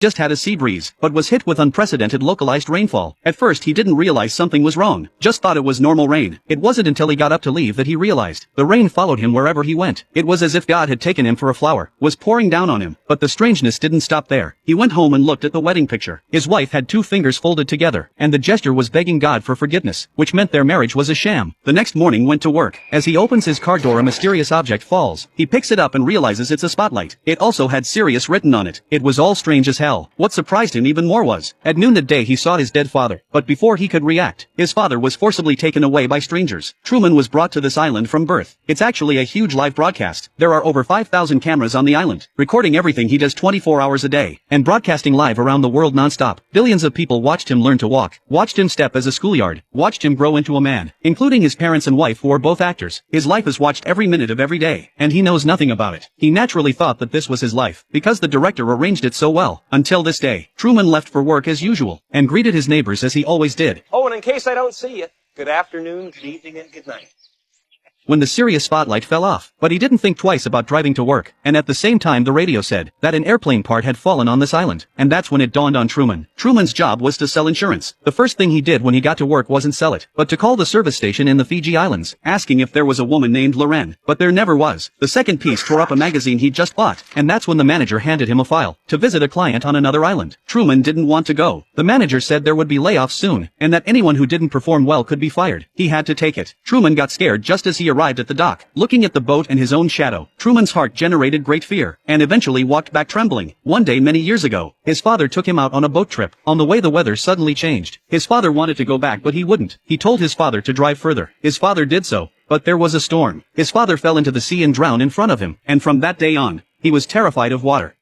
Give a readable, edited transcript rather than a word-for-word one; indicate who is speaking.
Speaker 1: just had a sea breeze, but was hit with unprecedented localized rainfall. At first he didn't realize something was wrong, just thought it was normal rain. It wasn't until he got up to leave that he realized. The rain followed him wherever he went. It was as if God had taken him for a flower, was pouring down on him. But the strangeness didn't stop there. He went home and looked at the wedding picture. His wife had 2 fingers folded together, and the gesture was begging God for forgiveness, which meant their marriage was a sham. The next morning went to work. As he opens his car door, a mysterious object falls. He picks it up and realizes it's a spotlight. It also had Sirius written on it. It was all strange as hell. What surprised him even more was, at noon that day he saw his dead father, but before he could react, his father was forcibly taken away by strangers. Truman was brought to this island from birth. It's actually a huge live broadcast. There are over 5,000 cameras on the island, recording everything he does 24 hours a day, and broadcasting live around the world non-stop. Billions of people watched him learn to walk, watched him step as a schoolyard, watched him grow into a man, including his parents and wife who are both actors. His life is watched every minute of every day, and he knows nothing about it. He naturally thought that this was his life, because the director arranged it so well. Until this day, Truman left for work as usual, and greeted his neighbors as he always did.
Speaker 2: Oh, and in case I don't see you, good afternoon, good evening, and good night.
Speaker 1: When the Sirius spotlight fell off, but he didn't think twice about driving to work, and at the same time the radio said that an airplane part had fallen on this island, and that's when it dawned on Truman. Truman's job was to sell insurance. The first thing he did when he got to work wasn't sell it, but to call the service station in the Fiji Islands, asking if there was a woman named Loren, but there never was. The second piece tore up a magazine he'd just bought, and that's when the manager handed him a file to visit a client on another island. Truman didn't want to go. The manager said there would be layoffs soon, and that anyone who didn't perform well could be fired. He had to take it. Truman got scared just as he arrived at the dock. Looking at the boat and his own shadow, Truman's heart generated great fear, and eventually walked back trembling. One day many years ago, his father took him out on a boat trip. On the way the weather suddenly changed. His father wanted to go back but he wouldn't. He told his father to drive further. His father did so, but there was a storm. His father fell into the sea and drowned in front of him, and from that day on, he was terrified of water.